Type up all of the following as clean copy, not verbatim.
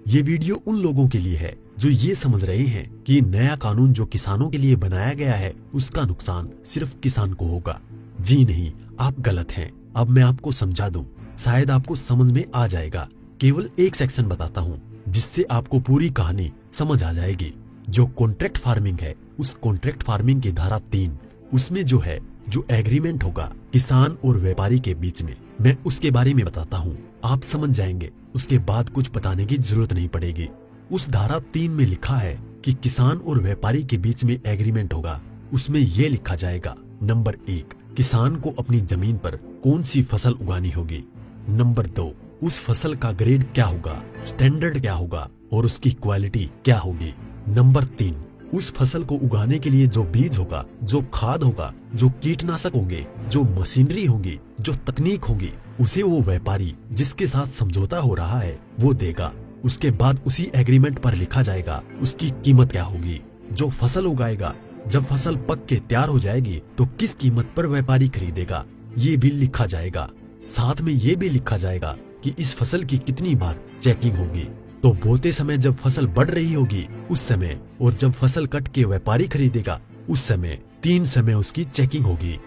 ये वीडियो उन लोगों के लिए है जो ये समझ रहे हैं कि नया कानून जो किसानों के लिए बनाया गया है उसका नुकसान सिर्फ किसान को होगा। जी नहीं, आप गलत हैं। अब मैं आपको समझा दूं, शायद आपको समझ में आ जाएगा। केवल एक सेक्शन बताता हूँ जिससे आपको पूरी कहानी समझ आ जाएगी। जो कॉन्ट्रैक्ट फार्मिंग है, उस कॉन्ट्रैक्ट फार्मिंग की धारा 3, उसमें जो एग्रीमेंट होगा किसान और व्यापारी के बीच में, मैं उसके बारे में बताता हूँ। आप समझ जाएंगे, उसके बाद कुछ बताने की जरूरत नहीं पड़ेगी। उस धारा 3 में लिखा है कि किसान और व्यापारी के बीच में एग्रीमेंट होगा। उसमें ये लिखा जाएगा, नंबर 1, किसान को अपनी जमीन पर कौन सी फसल उगानी होगी। नंबर 2, उस फसल का ग्रेड क्या होगा, स्टैंडर्ड क्या होगा और उसकी क्वालिटी क्या होगी। नंबर 3, उस फसल को उगाने के लिए जो बीज होगा, जो खाद होगा, जो कीटनाशक होंगे, जो मशीनरी होगी, जो तकनीक होगी, उसे वो व्यापारी जिसके साथ समझौता हो रहा है वो देगा। उसके बाद उसी एग्रीमेंट पर लिखा जाएगा उसकी कीमत क्या होगी। जो फसल उगाएगा, जब फसल पक के तैयार हो जाएगी तो किस कीमत पर व्यापारी खरीदेगा, ये भी लिखा जाएगा। साथ में ये भी लिखा जाएगा कि इस फसल की कितनी बार चेकिंग होगी। तो बोते समय जब फसल बढ़ रही होगी उस समय, और जब फसल कट के व्यापारी खरीदेगा उस समय, 3 समय उसकी चेकिंग होगी।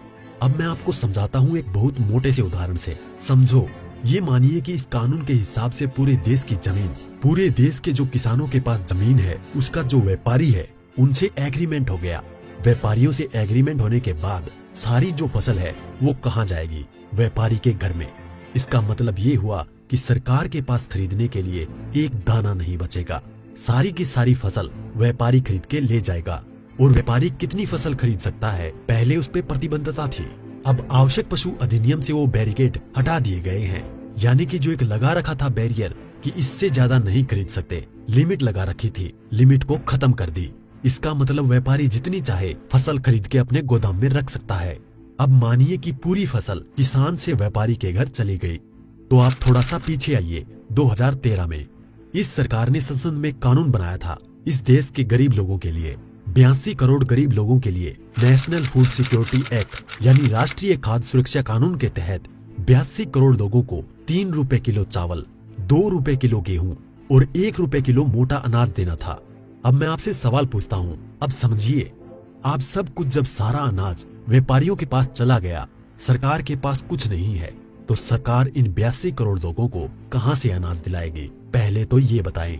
अब मैं आपको समझाता हूँ एक बहुत मोटे से उदाहरण से। समझो, ये मानिए कि इस कानून के हिसाब से पूरे देश की जमीन, पूरे देश के जो किसानों के पास जमीन है, उसका जो व्यापारी है उनसे एग्रीमेंट हो गया। व्यापारियों से एग्रीमेंट होने के बाद सारी जो फसल है वो कहाँ जाएगी, व्यापारी के घर में। इसका मतलब ये हुआ कि सरकार के पास खरीदने के लिए एक दाना नहीं बचेगा। सारी की सारी फसल व्यापारी खरीद के ले जाएगा। और व्यापारी कितनी फसल खरीद सकता है, पहले उस पे प्रतिबंधता थी। अब आवश्यक पशु अधिनियम से वो बैरिकेड हटा दिए गए हैं। यानी कि जो एक लगा रखा था बैरियर कि इससे ज्यादा नहीं खरीद सकते, लिमिट लगा रखी थी, लिमिट को खत्म कर दी। इसका मतलब व्यापारी जितनी चाहे फसल खरीद के अपने गोदाम में रख सकता है। अब मानिए कि पूरी फसल किसान से व्यापारी के घर चली गई, तो आप थोड़ा सा पीछे आइए। 2013 में इस सरकार ने संसद में कानून बनाया था इस देश के गरीब लोगों के लिए। 82 करोड़ गरीब लोगों के लिए नेशनल फूड सिक्योरिटी एक्ट यानी राष्ट्रीय खाद्य सुरक्षा कानून के तहत 82 करोड़ लोगों को 3 रुपए किलो चावल, 2 रुपए किलो गेहूं और 1 रुपए किलो मोटा अनाज देना था। अब मैं आपसे सवाल पूछता हूँ, अब समझिए, आप सब कुछ जब सारा अनाज व्यापारियों के पास चला गया, सरकार के पास कुछ नहीं है, तो सरकार इन 82 करोड़ लोगों को कहां से अनाज दिलाएगी, पहले तो ये बताएं।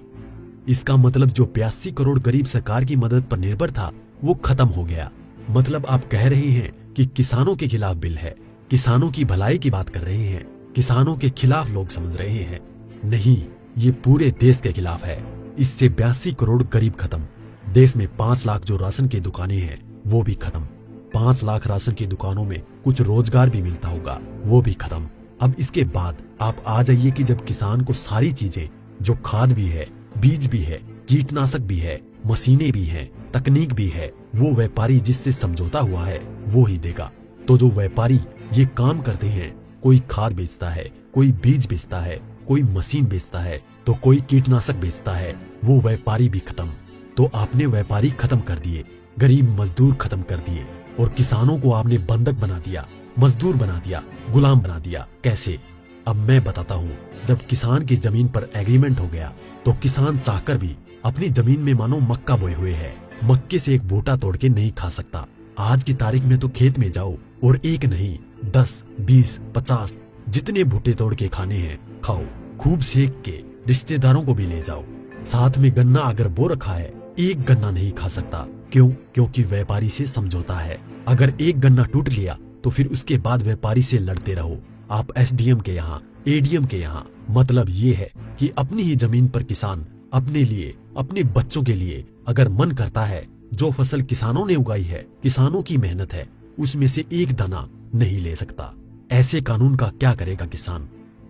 इसका मतलब जो 82 करोड़ गरीब सरकार की मदद पर निर्भर था वो खत्म हो गया। मतलब आप कह रहे हैं कि किसानों के खिलाफ बिल है, किसानों की भलाई की बात कर रहे हैं, किसानों के खिलाफ लोग समझ रहे हैं। नहीं, ये पूरे देश के खिलाफ है। इससे 82 करोड़ गरीब खत्म। देश में 5 लाख जो राशन की दुकानें हैं वो भी खत्म। 5 लाख राशन की दुकानों में कुछ रोजगार भी मिलता होगा, वो भी खत्म। अब इसके बाद आप आ जाइए कि जब किसान को सारी चीजें, जो खाद भी है, बीज भी है, कीटनाशक भी है, मशीनें भी हैं, तकनीक भी है, वो व्यापारी जिससे समझौता हुआ है वो ही देगा। तो जो व्यापारी ये काम करते हैं, कोई खाद बेचता है, कोई बीज बेचता है, कोई मशीन बेचता है, तो कोई कीटनाशक बेचता है, वो व्यापारी भी खत्म। तो आपने व्यापारी खत्म कर दिए, गरीब मजदूर खत्म कर दिए, और किसानों को आपने बंधक बना दिया, मजदूर बना दिया, गुलाम बना दिया। कैसे? अब मैं बताता हूँ। जब किसान की जमीन पर एग्रीमेंट हो गया तो किसान चाहकर भी अपनी जमीन में मानो मक्का बोए हुए है, मक्के से एक बूटा तोड़ के नहीं खा सकता। आज की तारीख में तो खेत में जाओ और एक नहीं 10, 20, 50 जितने बूटे तोड़ के खाने हैं खाओ, खूब सेक के रिश्तेदारों को भी ले जाओ। साथ में गन्ना अगर बो रखा है, एक गन्ना नहीं खा सकता। क्यों? क्योंकि व्यापारी से समझौता है। अगर एक गन्ना टूट लिया तो फिर उसके बाद व्यापारी से लड़ते रहो, आप एसडीएम के यहाँ, एडीएम के यहाँ। मतलब ये है कि अपनी ही जमीन पर किसान अपने लिए, अपने बच्चों के लिए अगर मन करता है, जो फसल किसानों ने उगाई है, किसानों की मेहनत है, उसमें से एक दाना नहीं ले सकता। ऐसे कानून का क्या करेगा किसान?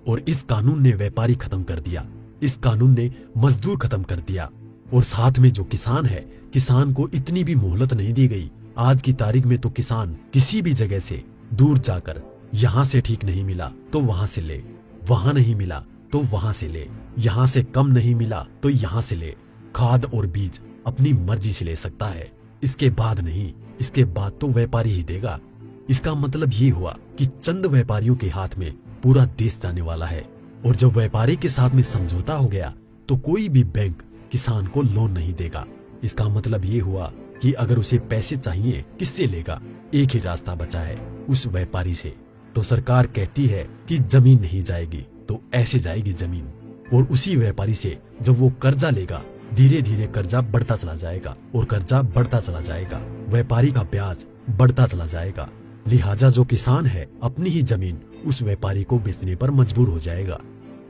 और इस कानून ने व्यापारी खत्म कर दिया, इस कानून ने मजदूर खत्म कर दिया, और साथ में जो किसान है, किसान को इतनी भी मोहलत नहीं दी गई। आज की तारीख में तो किसान किसी भी जगह से दूर जाकर, यहाँ से ठीक नहीं मिला तो वहां से ले, वहां नहीं मिला तो वहां से ले, यहाँ से कम नहीं मिला तो यहाँ से ले। खाद और बीज अपनी मर्जी से ले सकता है, इसके बाद नहीं, इसके बाद तो व्यापारी ही देगा। इसका मतलब ये हुआ कि चंद व्यापारियों के हाथ में पूरा देश जाने वाला है। और जब व्यापारी के साथ में समझौता हो गया तो कोई भी बैंक किसान को लोन नहीं देगा। इसका मतलब ये हुआ कि अगर उसे पैसे चाहिए किससे लेगा? एक ही रास्ता बचा है, उस व्यापारी से। तो सरकार कहती है कि जमीन नहीं जाएगी, तो ऐसे जाएगी जमीन। और उसी व्यापारी से जब वो कर्जा लेगा, धीरे धीरे कर्जा बढ़ता चला जाएगा और कर्जा बढ़ता चला जाएगा, व्यापारी का ब्याज बढ़ता चला जाएगा। लिहाजा जो किसान है अपनी ही जमीन उस व्यापारी को बेचने पर मजबूर हो जाएगा।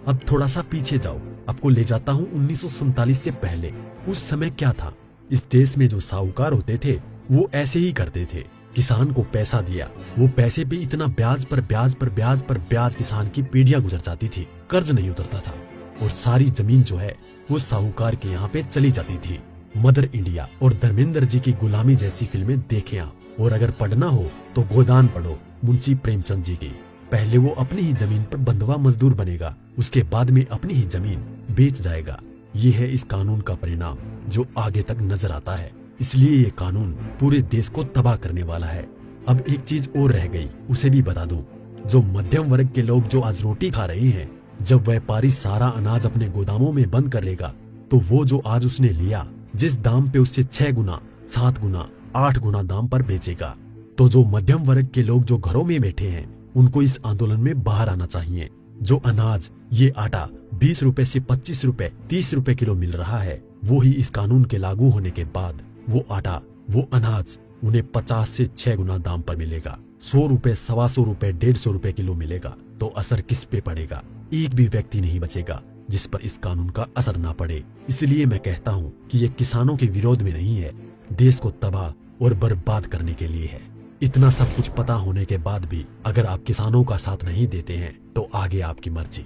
अब थोड़ा सा पीछे जाओ, आपको ले जाता हूँ 1947 से पहले। उस समय क्या था? इस देश में जो साहूकार होते थे वो ऐसे ही करते थे। किसान को पैसा दिया, वो पैसे पे इतना ब्याज पर ब्याज पर ब्याज पर ब्याज किसान की पीढ़ियां गुजर जाती थी, कर्ज नहीं उतरता था और सारी जमीन जो है वो साहूकार के यहाँ पे चली जाती थी। मदर इंडिया और धर्मेंद्र जी की गुलामी जैसी फिल्में देखें आप, और अगर पढ़ना हो तो गोदान पढ़ो मुंशी प्रेमचंद जी की। पहले वो अपनी ही जमीन पर बंधुआ मजदूर बनेगा, उसके बाद में अपनी ही जमीन बेच जाएगा। ये है इस कानून का परिणाम जो आगे तक नजर आता है। इसलिए ये कानून पूरे देश को तबाह करने वाला है। अब एक चीज और रह गई, उसे भी बता दूं। जो मध्यम वर्ग के लोग जो आज रोटी खा रहे हैं, जब व्यापारी सारा अनाज अपने गोदामों में बंद कर लेगा, तो वो जो आज उसने लिया जिस दाम पे उससे 6 गुना 7 गुना 8 गुना दाम पर बेचेगा। तो जो मध्यम वर्ग के लोग जो घरों में बैठे हैं, उनको इस आंदोलन में बाहर आना चाहिए। जो अनाज, ये आटा 20 रुपए से 25 रुपए 30 रुपए किलो मिल रहा है, वो ही इस कानून के लागू होने के बाद वो आटा, वो अनाज उन्हें 50 से 6 गुना दाम पर मिलेगा। 100 रुपए, 125 रुपए, 150 रुपए किलो मिलेगा। तो असर किस पे पड़ेगा? एक भी व्यक्ति नहीं बचेगा जिस पर इस कानून का असर ना पड़े। इसलिए मैं कहता हूँ कि ये किसानों के विरोध में नहीं है, देश को तबाह और बर्बाद करने के लिए है। इतना सब कुछ पता होने के बाद भी अगर आप किसानों का साथ नहीं देते हैं तो आगे आपकी मर्जी।